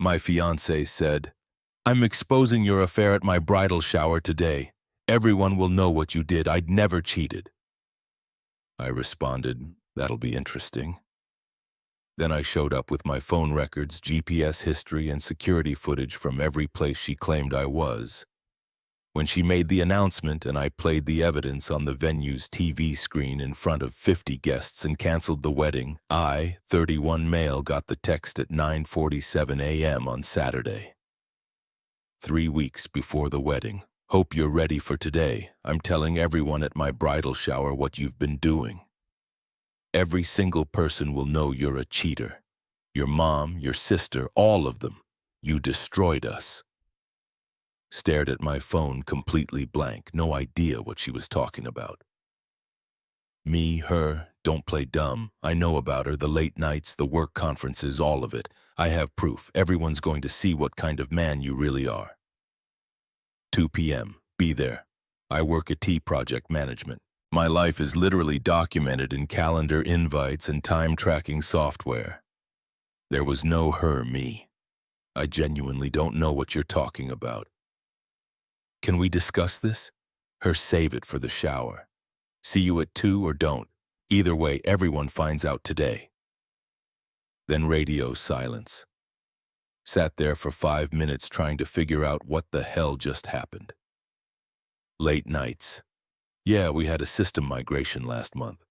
My fiancé said, "I'm exposing your affair at my bridal shower today. Everyone will know what you did. I'd never cheated." I responded, "That'll be interesting." Then I showed up with my phone records, GPS history, and security footage from every place she claimed I was. When she made the announcement and I played the evidence on the venue's TV screen in front of 50 guests and canceled the wedding, I, 31 male, got the text at 9:47 a.m. on Saturday. 3 weeks before the wedding. "Hope you're ready for today. I'm telling everyone at my bridal shower what you've been doing. Every single person will know you're a cheater. Your mom, your sister, all of them. You destroyed us." Stared at my phone completely blank, no idea what she was talking about. Me, her, don't play dumb. I know about her, the late nights, the work conferences, all of it. I have proof. Everyone's going to see what kind of man you really are. 2 p.m. Be there. I work at T Project Management. My life is literally documented in calendar invites and time-tracking software. There was no her, me. I genuinely don't know what you're talking about. Can we discuss this? Her, save it for the shower. See you at 2 or don't. Either way, everyone finds out today. Then radio silence. Sat there for 5 minutes trying to figure out what the hell just happened. Late nights. Yeah, we had a system migration last month.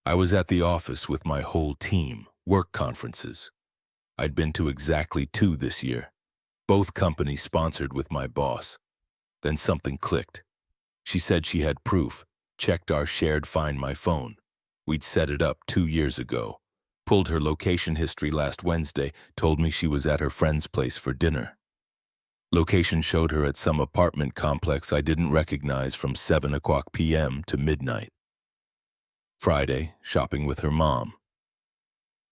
I was at the office with my whole team, work conferences. I'd been to exactly 2 this year, both companies sponsored with my boss. Then something clicked. She said she had proof, checked our shared Find My phone. We'd set it up 2 years ago, pulled her location history last Wednesday, told me she was at her friend's place for dinner. Location showed her at some apartment complex I didn't recognize from 7 o'clock p.m. to midnight. Friday, shopping with her mom.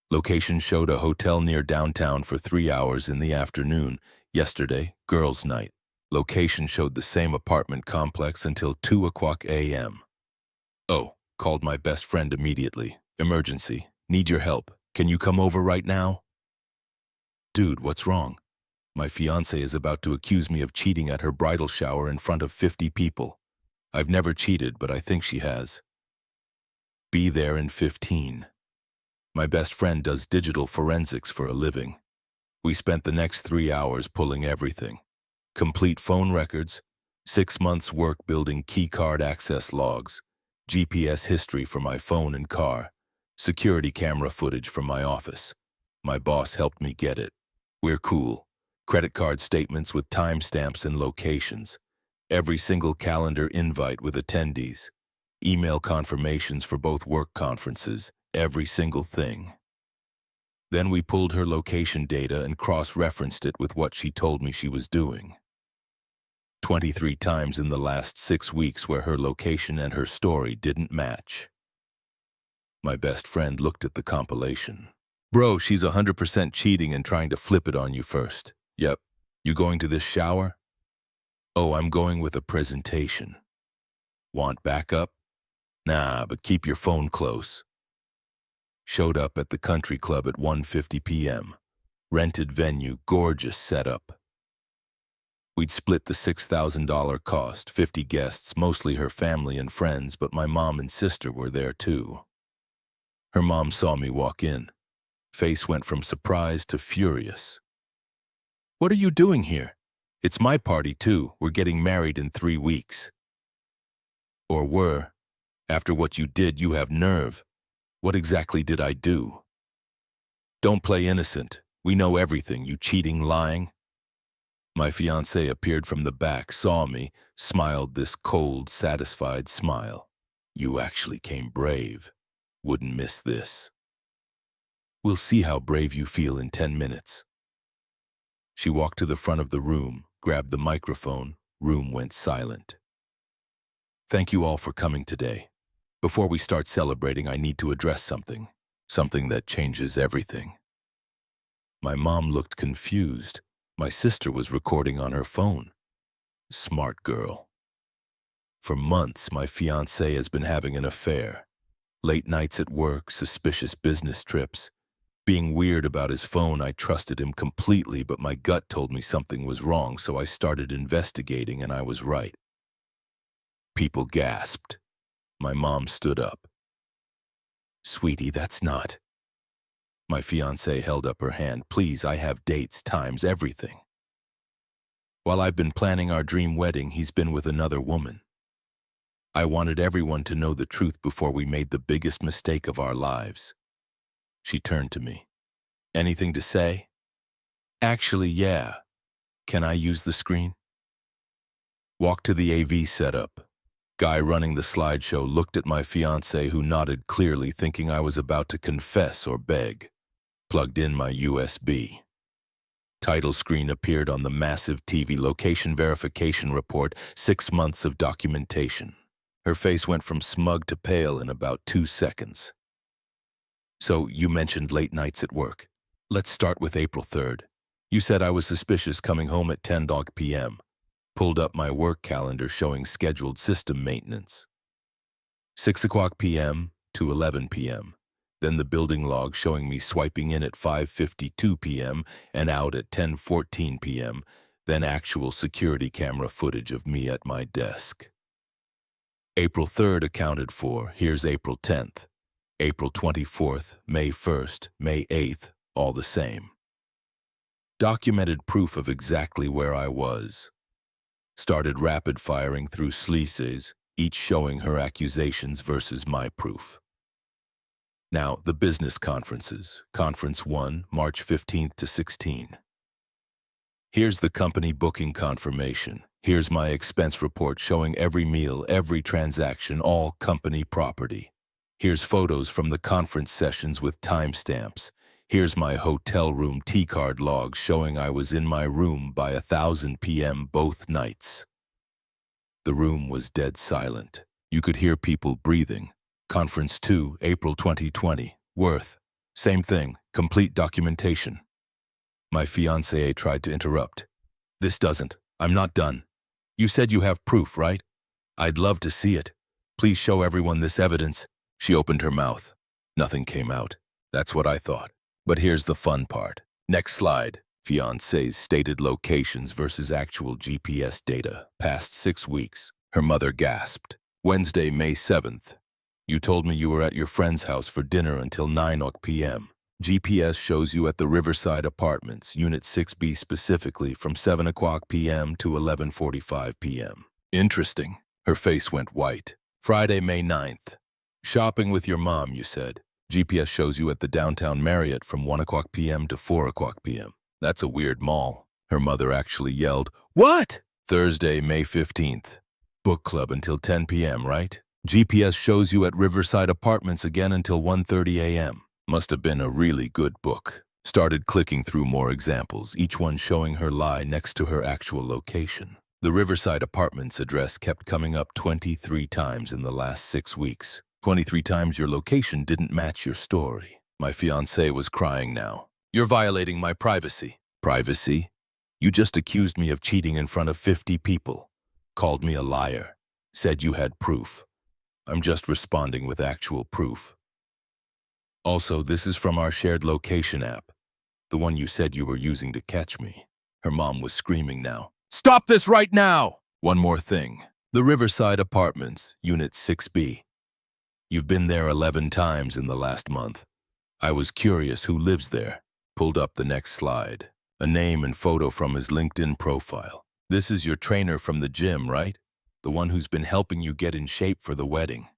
Location showed a hotel near downtown for 3 hours in the afternoon. Yesterday, girls' night. Location showed the same apartment complex until 2 o'clock a.m. Oh, called my best friend immediately. "Emergency. Need your help. Can you come over right now?" "Dude, what's wrong?" "My fiancé is about to accuse me of cheating at her bridal shower in front of 50 people. I've never cheated, but I think she has." Be there in 15. My best friend does digital forensics for a living. We spent the next 3 hours pulling everything. Complete phone records, 6 months' work building keycard access logs, GPS history for my phone and car, security camera footage from my office. My boss helped me get it. We're cool. Credit card statements with timestamps and locations. Every single calendar invite with attendees. Email confirmations for both work conferences. Every single thing. Then we pulled her location data and cross-referenced it with what she told me she was doing. 23 times in the last 6 weeks where her location and her story didn't match. My best friend looked at the compilation. "Bro, she's 100% cheating and trying to flip it on you first. Yep. You going to this shower?" "Oh, I'm going with a presentation." "Want backup?" "Nah, but keep your phone close." Showed up at the country club at 1:50 p.m. Rented venue, gorgeous setup. We'd split the $6,000 cost, 50 guests, mostly her family and friends, but my mom and sister were there too. Her mom saw me walk in. Face went from surprised to furious. "What are you doing here?" "It's my party too. We're getting married in 3 weeks." "Or were. After what you did, you have nerve." "What exactly did I do?" "Don't play innocent. We know everything, you cheating, lying." My fiancé appeared from the back, saw me, smiled this cold, satisfied smile. "You actually came brave. Wouldn't miss this." "We'll see how brave you feel in 10 minutes. She walked to the front of the room, grabbed the microphone. Room went silent. "Thank you all for coming today. Before we start celebrating, I need to address something. Something that changes everything." My mom looked confused. My sister was recording on her phone. Smart girl. For months, my fiancé has been having an affair. Late nights at work, suspicious business trips. Being weird about his phone, I trusted him completely, but my gut told me something was wrong, so I started investigating, and I was right. People gasped. My mom stood up. "Sweetie, that's not..." My fiancée held up her hand. "Please, I have dates, times, everything. While I've been planning our dream wedding, he's been with another woman. I wanted everyone to know the truth before we made the biggest mistake of our lives." She turned to me. "Anything to say?" "Actually, yeah. Can I use the screen?" Walked to the AV setup. Guy running the slideshow looked at my fiancée, who nodded clearly, thinking I was about to confess or beg. Plugged in my USB. Title screen appeared on the massive TV. Location verification report, 6 months of documentation. Her face went from smug to pale in about 2 seconds. "So, you mentioned late nights at work. Let's start with April 3rd. You said I was suspicious coming home at 10 p.m. Pulled up my work calendar showing scheduled system maintenance. 6 p.m. to 11 p.m. Then the building log showing me swiping in at 5:52 p.m. and out at 10:14 p.m. Then actual security camera footage of me at my desk. April 3rd accounted for. Here's April 10th. April 24th, May 1st, May 8th, all the same. Documented proof of exactly where I was. Started rapid firing through sleases, each showing her accusations versus my proof. Now, the business conferences. Conference 1, March 15th to 16. Here's the company booking confirmation. Here's my expense report showing every meal, every transaction, all company property. Here's photos from the conference sessions with timestamps. Here's my hotel room T-card log showing I was in my room by 1000 p.m. both nights. The room was dead silent. You could hear people breathing. Conference 2, April 2020. Worth. Same thing. Complete documentation. My fiancée tried to interrupt. "This doesn't. I'm not done. You said you have proof, right? I'd love to see it. Please show everyone this evidence." She opened her mouth. Nothing came out. That's what I thought. But here's the fun part. Next slide. Fiancée's stated locations versus actual GPS data. Past 6 weeks. Her mother gasped. Wednesday, May 7th. You told me you were at your friend's house for dinner until 9 p.m. GPS shows you at the Riverside Apartments, Unit 6B specifically, from 7 p.m. to 11:45 p.m. Interesting. Her face went white. Friday, May 9th. Shopping with your mom, you said. GPS shows you at the downtown Marriott from 1 p.m. to 4 p.m. That's a weird mall. Her mother actually yelled, "What?" Thursday, May 15th. Book club until 10 p.m., right? GPS shows you at Riverside Apartments again until 1:30 a.m. Must have been a really good book. Started clicking through more examples, each one showing her lie next to her actual location. The Riverside Apartments address kept coming up 23 times in the last 6 weeks. 23 times your location didn't match your story. My fiancée was crying now. "You're violating my privacy." Privacy? You just accused me of cheating in front of 50 people. Called me a liar. Said you had proof. I'm just responding with actual proof. Also, this is from our shared location app, the one you said you were using to catch me. Her mom was screaming now. "Stop this right now!" One more thing. The Riverside Apartments, Unit 6B. You've been there 11 times in the last month. I was curious who lives there. Pulled up the next slide. A name and photo from his LinkedIn profile. This is your trainer from the gym, right? The one who's been helping you get in shape for the wedding.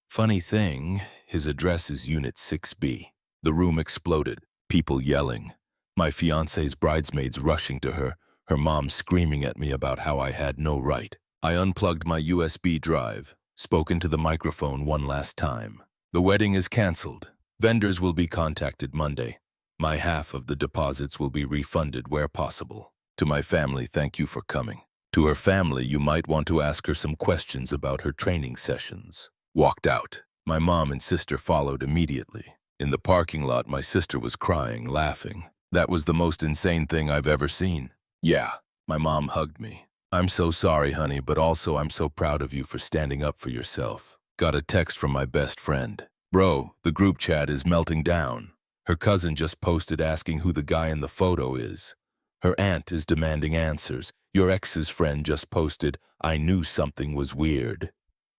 Funny thing, his address is Unit 6B. The room exploded, people yelling. My fiancée's bridesmaids rushing to her, her mom screaming at me about how I had no right. I unplugged my USB drive, spoke into the microphone one last time. The wedding is canceled. Vendors will be contacted Monday. My half of the deposits will be refunded where possible. To my family, thank you for coming. To her family, you might want to ask her some questions about her training sessions. Walked out. My mom and sister followed immediately. In the parking lot, my sister was crying, laughing. That was the most insane thing I've ever seen. Yeah. My mom hugged me. "I'm so sorry, honey, but also I'm so proud of you for standing up for yourself." Got a text from my best friend. "Bro, the group chat is melting down." Her cousin just posted asking who the guy in the photo is. Her aunt is demanding answers. Your ex's friend just posted, I knew something was weird.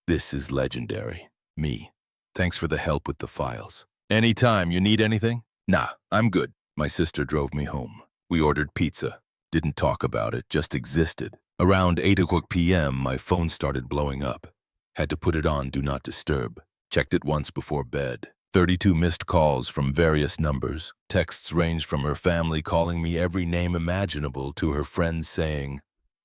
This is legendary. Me. Thanks for the help with the files. Anytime, you need anything? Nah, I'm good. My sister drove me home. We ordered pizza. Didn't talk about it, just existed. Around 8 o'clock p.m., my phone started blowing up. Had to put it on Do Not Disturb. Checked it once before bed. 32 missed calls from various numbers. Texts ranged from her family calling me every name imaginable to her friends saying,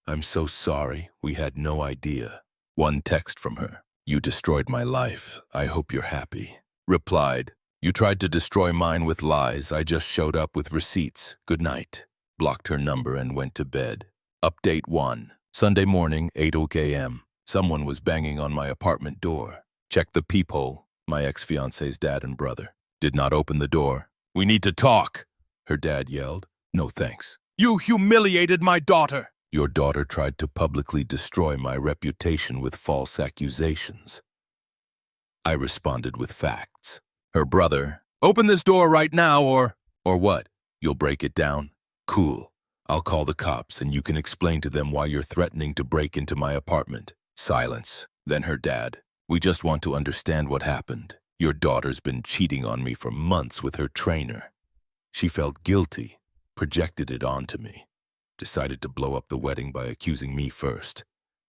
I'm so sorry, we had no idea. One text from her, you destroyed my life, I hope you're happy. Replied, you tried to destroy mine with lies, I just showed up with receipts, good night. Blocked her number and went to bed. Update 1. Sunday morning, 8 a.m. Someone was banging on my apartment door. Checked the peephole, my ex-fiancé's dad and brother. Did not open the door. We need to talk, her dad yelled. No thanks. You humiliated my daughter. Your daughter tried to publicly destroy my reputation with false accusations. I responded with facts. Her brother, open this door right now or what? You'll break it down? Cool. I'll call the cops and you can explain to them why you're threatening to break into my apartment. Silence. Then her dad. We just want to understand what happened. Your daughter's been cheating on me for months with her trainer. She felt guilty, projected it onto me. Decided to blow up the wedding by accusing me first.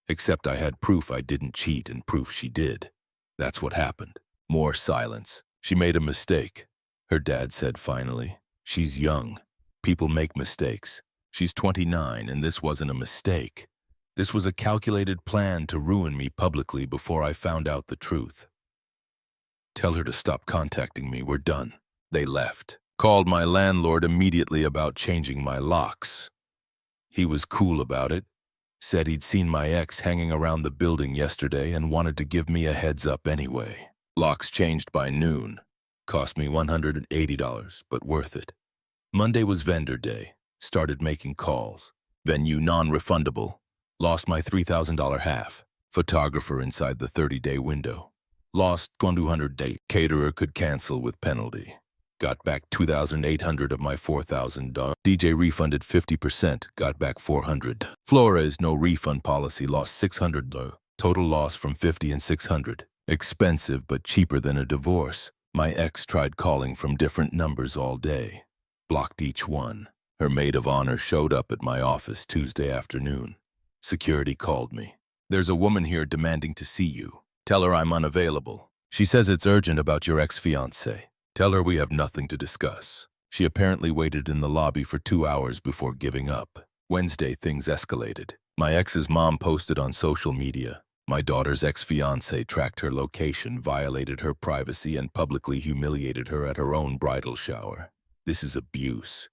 Except I had proof I didn't cheat and proof she did. That's what happened. More silence. She made a mistake. Her dad said finally. She's young. People make mistakes. She's 29 and this wasn't a mistake. This was a calculated plan to ruin me publicly before I found out the truth. Tell her to stop contacting me, we're done. They left. Called my landlord immediately about changing my locks. He was cool about it. Said he'd seen my ex hanging around the building yesterday and wanted to give me a heads up anyway. Locks changed by noon. Cost me $180, but worth it. Monday was vendor day. Started making calls. Venue non-refundable. Lost my $3,000 half. Photographer inside the 30-day window. Lost $200. Caterer could cancel with penalty. Got back $2,800 of my $4,000. DJ refunded 50%, got back $400. Flores, no refund policy, lost $600. Total loss from $50 and $600. Expensive but cheaper than a divorce. My ex tried calling from different numbers all day. Blocked each one. Her maid of honor showed up at my office Tuesday afternoon. Security called me. There's a woman here demanding to see you. Tell her I'm unavailable. She says it's urgent about your ex-fiancé. Tell her we have nothing to discuss. She apparently waited in the lobby for 2 hours before giving up. Wednesday, things escalated. My ex's mom posted on social media. My daughter's ex-fiancé tracked her location, violated her privacy, and publicly humiliated her at her own bridal shower. This is abuse.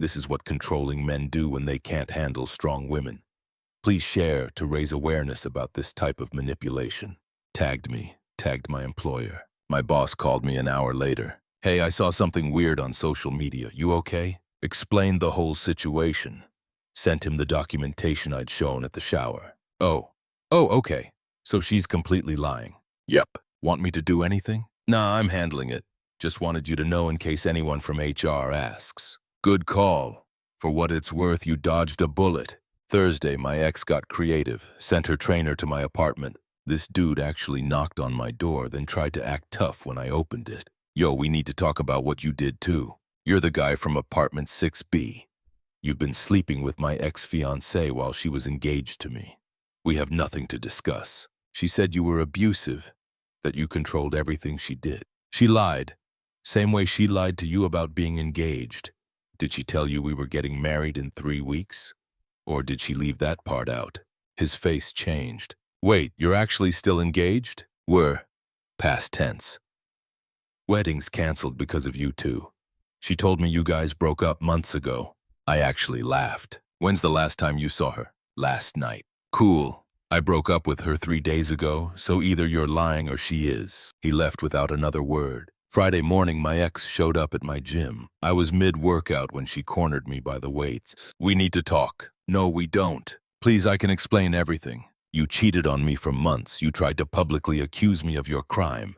This is what controlling men do when they can't handle strong women. Please share to raise awareness about this type of manipulation. Tagged me, tagged my employer. My boss called me an hour later. Hey, I saw something weird on social media. You okay? Explained the whole situation. Sent him the documentation I'd shown at the shower. Oh, okay. So she's completely lying. Yep. Want me to do anything? Nah, I'm handling it. Just wanted you to know in case anyone from HR asks. Good call. For what it's worth, you dodged a bullet. Thursday, my ex got creative, sent her trainer to my apartment. This dude actually knocked on my door, then tried to act tough when I opened it. Yo, we need to talk about what you did too. You're the guy from apartment 6B. You've been sleeping with my ex-fiancée while she was engaged to me. We have nothing to discuss. She said you were abusive, that you controlled everything she did. She lied. Same way she lied to you about being engaged. Did she tell you we were getting married in 3 weeks? Or did she leave that part out? His face changed. Wait, you're actually still engaged? Were. Past tense. Wedding's canceled because of you two. She told me you guys broke up months ago. I actually laughed. When's the last time you saw her? Last night. Cool. I broke up with her 3 days ago, so either you're lying or she is. He left without another word. Friday morning, my ex showed up at my gym. I was mid-workout when she cornered me by the weights. We need to talk. No, we don't. Please, I can explain everything. You cheated on me for months. You tried to publicly accuse me of your crime.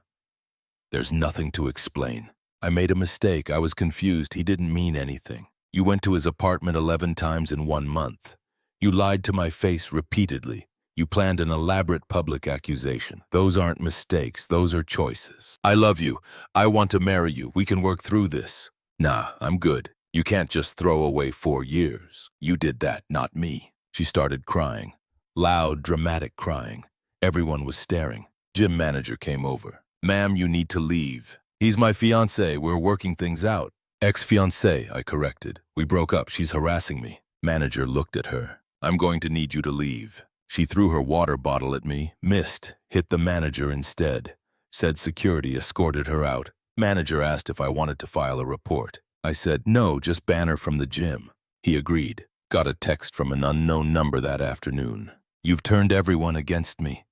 There's nothing to explain. I made a mistake. I was confused. He didn't mean anything. You went to his apartment 11 times in 1 month. You lied to my face repeatedly. You planned an elaborate public accusation. Those aren't mistakes. Those are choices. I love you. I want to marry you. We can work through this. Nah, I'm good. You can't just throw away 4 years. You did that, not me. She started crying. Loud, dramatic crying. Everyone was staring. Gym manager came over. Ma'am, you need to leave. He's my fiancé. We're working things out. Ex-fiancé, I corrected. We broke up. She's harassing me. Manager looked at her. I'm going to need you to leave. She threw her water bottle at me, missed, hit the manager instead. Said security escorted her out. Manager asked if I wanted to file a report. I said, no, just ban her from the gym. He agreed. Got a text from an unknown number that afternoon. You've turned everyone against me.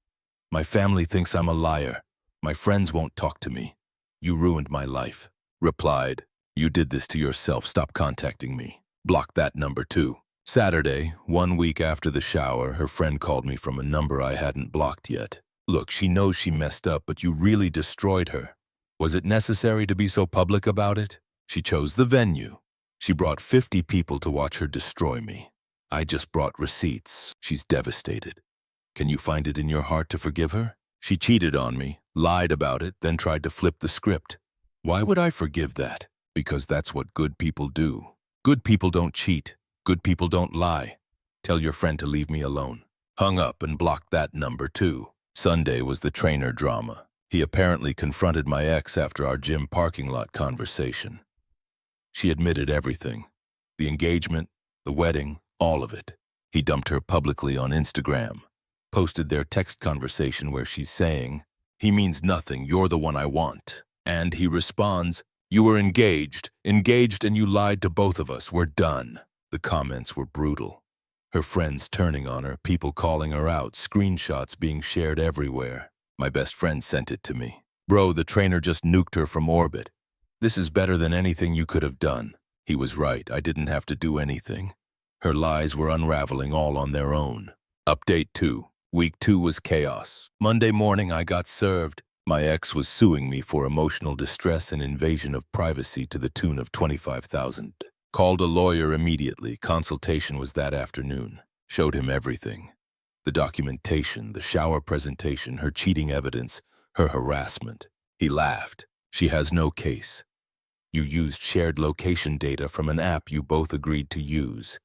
My family thinks I'm a liar. My friends won't talk to me. You ruined my life. Replied, you did this to yourself. Stop contacting me. Block that number too. Saturday, 1 week after the shower, her friend called me from a number I hadn't blocked yet. Look, she knows she messed up, but you really destroyed her. Was it necessary to be so public about it? She chose the venue. She brought 50 people to watch her destroy me. I just brought receipts. She's devastated. Can you find it in your heart to forgive her? She cheated on me, lied about it, then tried to flip the script. Why would I forgive that? Because that's what good people do. Good people don't cheat. Good people don't lie. Tell your friend to leave me alone. Hung up and blocked that number too. Sunday was the trainer drama. He apparently confronted my ex after our gym parking lot conversation. She admitted everything. The engagement, the wedding, all of it. He dumped her publicly on Instagram. Posted their text conversation where she's saying, he means nothing, you're the one I want. And he responds, you were engaged and you lied to both of us, we're done. The comments were brutal. Her friends turning on her, people calling her out, screenshots being shared everywhere. My best friend sent it to me. Bro, the trainer just nuked her from orbit. This is better than anything you could have done. He was right, I didn't have to do anything. Her lies were unraveling all on their own. Update 2. Week 2 was chaos. Monday morning I got served. My ex was suing me for emotional distress and invasion of privacy to the tune of $25,000. Called a lawyer immediately. Consultation was that afternoon. Showed him everything. The documentation, the shower presentation, her cheating evidence, her harassment. He laughed. She has no case. You used shared location data from an app you both agreed to use.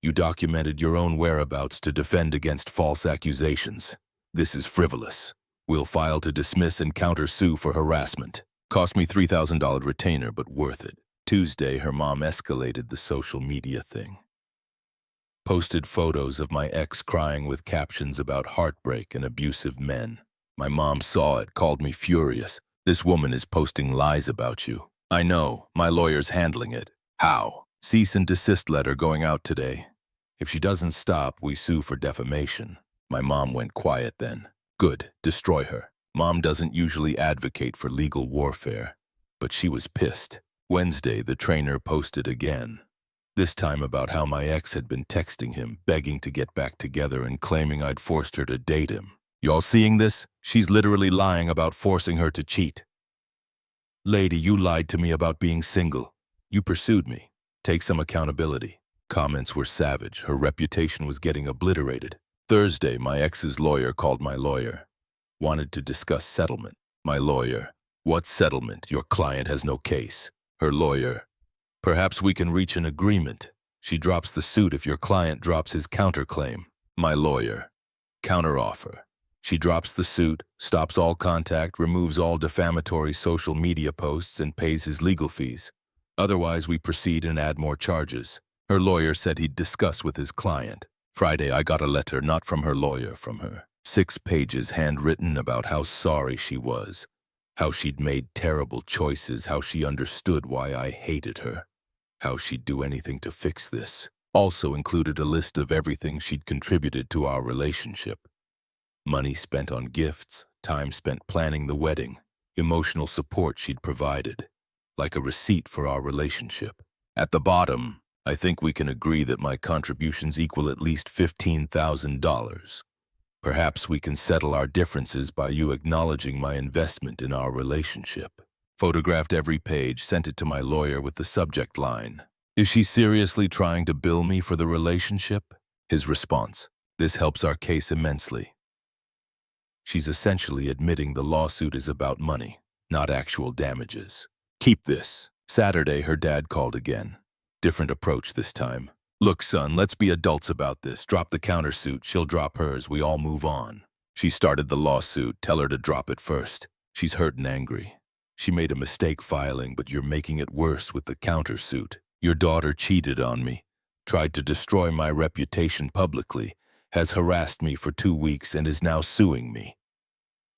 You documented your own whereabouts to defend against false accusations. This is frivolous. We'll file to dismiss and counter-sue for harassment. Cost me $3,000 retainer, but worth it. Tuesday, her mom escalated the social media thing. Posted photos of my ex crying with captions about heartbreak and abusive men. My mom saw it, called me furious. This woman is posting lies about you. I know, my lawyer's handling it. How? Cease and desist letter going out today. If she doesn't stop, we sue for defamation. My mom went quiet then. Good, destroy her. Mom doesn't usually advocate for legal warfare, but she was pissed. Wednesday, the trainer posted again. This time about how my ex had been texting him, begging to get back together and claiming I'd forced her to date him. Y'all seeing this? She's literally lying about forcing her to cheat. Lady, you lied to me about being single. You pursued me. Take some accountability. Comments were savage. Her reputation was getting obliterated. Thursday, my ex's lawyer called my lawyer. Wanted to discuss settlement. My lawyer. What settlement? Your client has no case. Her lawyer. Perhaps we can reach an agreement. She drops the suit if your client drops his counterclaim. My lawyer. Counteroffer. She drops the suit, stops all contact, removes all defamatory social media posts, and pays his legal fees. Otherwise, we proceed and add more charges. Her lawyer said he'd discuss with his client. Friday, I got a letter, not from her lawyer, from her. 6 pages handwritten about how sorry she was, how she'd made terrible choices, how she understood why I hated her, how she'd do anything to fix this. Also included a list of everything she'd contributed to our relationship. Money spent on gifts, time spent planning the wedding, emotional support she'd provided, like a receipt for our relationship. At the bottom, I think we can agree that my contributions equal at least $15,000. Perhaps we can settle our differences by you acknowledging my investment in our relationship. Photographed every page, sent it to my lawyer with the subject line, "Is she seriously trying to bill me for the relationship?" His response, "This helps our case immensely." She's essentially admitting the lawsuit is about money, not actual damages. Keep this. Saturday, her dad called again. Different approach this time. "Look, son, let's be adults about this. Drop the countersuit, she'll drop hers, we all move on." She started the lawsuit, tell her to drop it first. She's hurt and angry. "She made a mistake filing, but you're making it worse with the countersuit. Your daughter cheated on me, tried to destroy my reputation publicly, has harassed me for 2 weeks and is now suing me.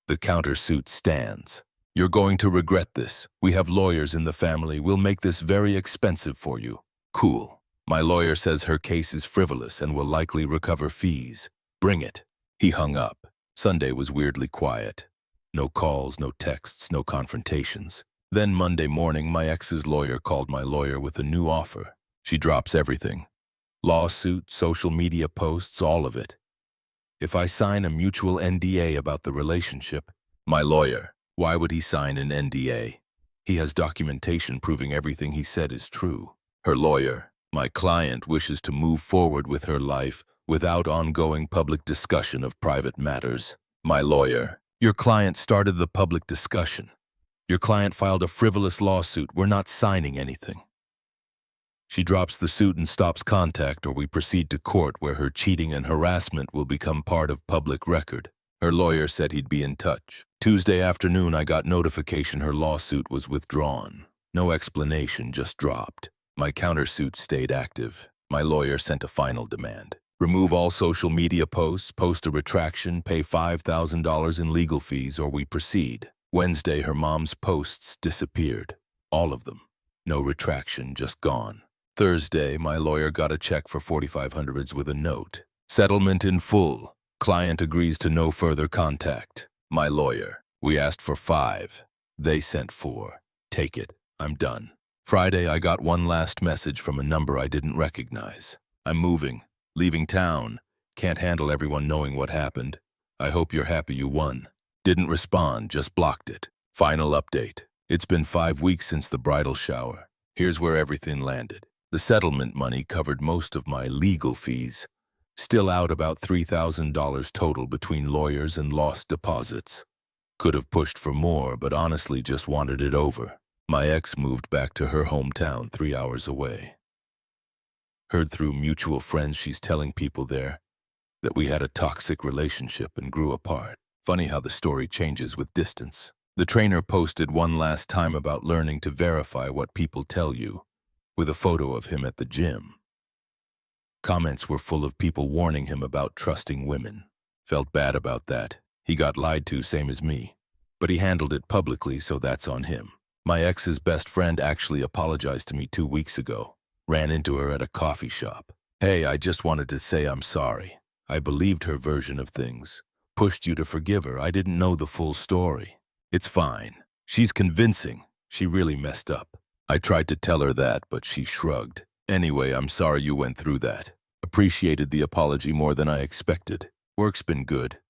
The countersuit stands. You're going to regret this. We have lawyers in the family. We'll make this very expensive for you." Cool. My lawyer says her case is frivolous and will likely recover fees. Bring it. He hung up. Sunday was weirdly quiet. No calls, no texts, no confrontations. Then Monday morning, my ex's lawyer called my lawyer with a new offer. She drops everything. Lawsuit, social media posts, all of it. If I sign a mutual NDA about the relationship, my lawyer, why would he sign an NDA? He has documentation proving everything he said is true. Her lawyer, my client wishes to move forward with her life without ongoing public discussion of private matters. My lawyer, your client started the public discussion. Your client filed a frivolous lawsuit. We're not signing anything. She drops the suit and stops contact, or we proceed to court where her cheating and harassment will become part of public record. Her lawyer said he'd be in touch. Tuesday afternoon, I got notification her lawsuit was withdrawn. No explanation, just dropped. My countersuit stayed active. My lawyer sent a final demand. Remove all social media posts, post a retraction, pay $5,000 in legal fees, or we proceed. Wednesday, her mom's posts disappeared. All of them. No retraction, just gone. Thursday, my lawyer got a check for $4,500 with a note. Settlement in full. Client agrees to no further contact. My lawyer, we asked for 5. They sent 4. Take it. I'm done. Friday, I got one last message from a number I didn't recognize. "I'm moving. Leaving town. Can't handle everyone knowing what happened. I hope you're happy you won." Didn't respond, just blocked it. Final update. It's been 5 weeks since the bridal shower. Here's where everything landed. The settlement money covered most of my legal fees. Still out about $3,000 total between lawyers and lost deposits. Could have pushed for more, but honestly just wanted it over. My ex moved back to her hometown 3 hours away. Heard through mutual friends she's telling people there that we had a toxic relationship and grew apart. Funny how the story changes with distance. The trainer posted one last time about learning to verify what people tell you, with a photo of him at the gym. Comments were full of people warning him about trusting women. Felt bad about that. He got lied to, same as me. But he handled it publicly, so that's on him. My ex's best friend actually apologized to me 2 weeks ago. Ran into her at a coffee shop. "Hey, I just wanted to say I'm sorry. I believed her version of things. Pushed you to forgive her. I didn't know the full story. It's fine. She's convincing. She really messed up. I tried to tell her that, but she shrugged. Anyway, I'm sorry you went through that. Appreciated the apology more than I expected. Work's been good.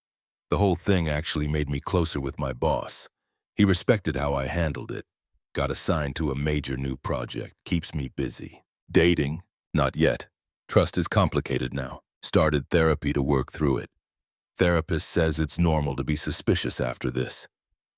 The whole thing actually made me closer with my boss. He respected how I handled it. Got assigned to a major new project. Keeps me busy. Dating? Not yet. Trust is complicated now. Started therapy to work through it. Therapist says it's normal to be suspicious after this.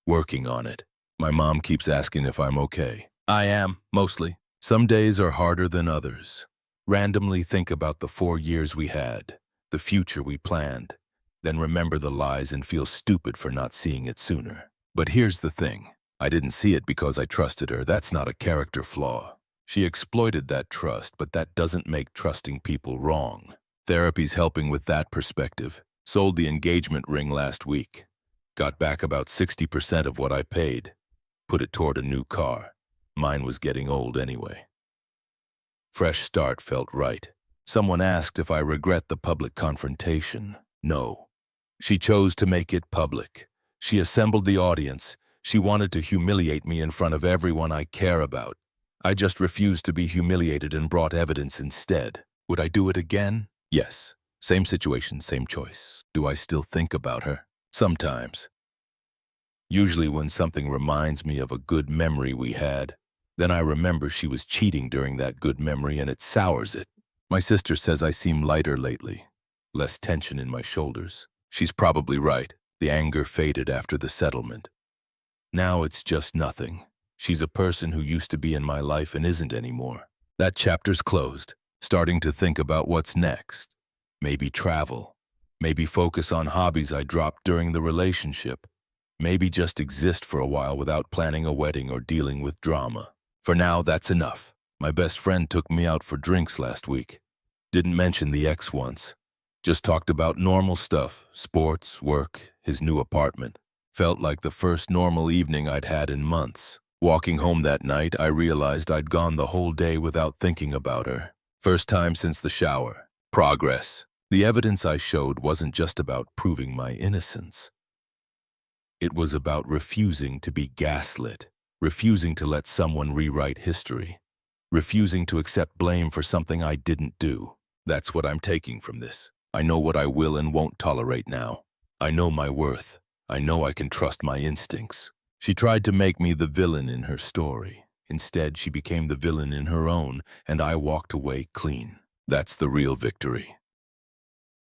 Working on it. My mom keeps asking if I'm okay. I am, mostly. Some days are harder than others. Randomly think about the 4 years we had, the future we planned, then remember the lies and feel stupid for not seeing it sooner. But here's the thing. I didn't see it because I trusted her. That's not a character flaw. She exploited that trust, but that doesn't make trusting people wrong. Therapy's helping with that perspective. Sold the engagement ring last week. Got back about 60% of what I paid. Put it toward a new car. Mine was getting old anyway. Fresh start felt right. Someone asked if I regret the public confrontation. No. She chose to make it public. She assembled the audience. She wanted to humiliate me in front of everyone I care about. I just refused to be humiliated and brought evidence instead. Would I do it again? Yes. Same situation, same choice. Do I still think about her? Sometimes. Usually when something reminds me of a good memory we had, then I remember she was cheating during that good memory and it sours it. My sister says I seem lighter lately, less tension in my shoulders. She's probably right. The anger faded after the settlement. Now it's just nothing. She's a person who used to be in my life and isn't anymore. That chapter's closed. Starting to think about what's next. Maybe travel. Maybe focus on hobbies I dropped during the relationship. Maybe just exist for a while without planning a wedding or dealing with drama. For now, that's enough. My best friend took me out for drinks last week. Didn't mention the ex once. Just talked about normal stuff, sports, work, his new apartment. Felt like the first normal evening I'd had in months. Walking home that night, I realized I'd gone the whole day without thinking about her. First time since the shower. Progress. The evidence I showed wasn't just about proving my innocence. It was about refusing to be gaslit, refusing to let someone rewrite history, refusing to accept blame for something I didn't do. That's what I'm taking from this. I know what I will and won't tolerate now. I know my worth. I know I can trust my instincts. She tried to make me the villain in her story. Instead, she became the villain in her own, and I walked away clean. That's the real victory.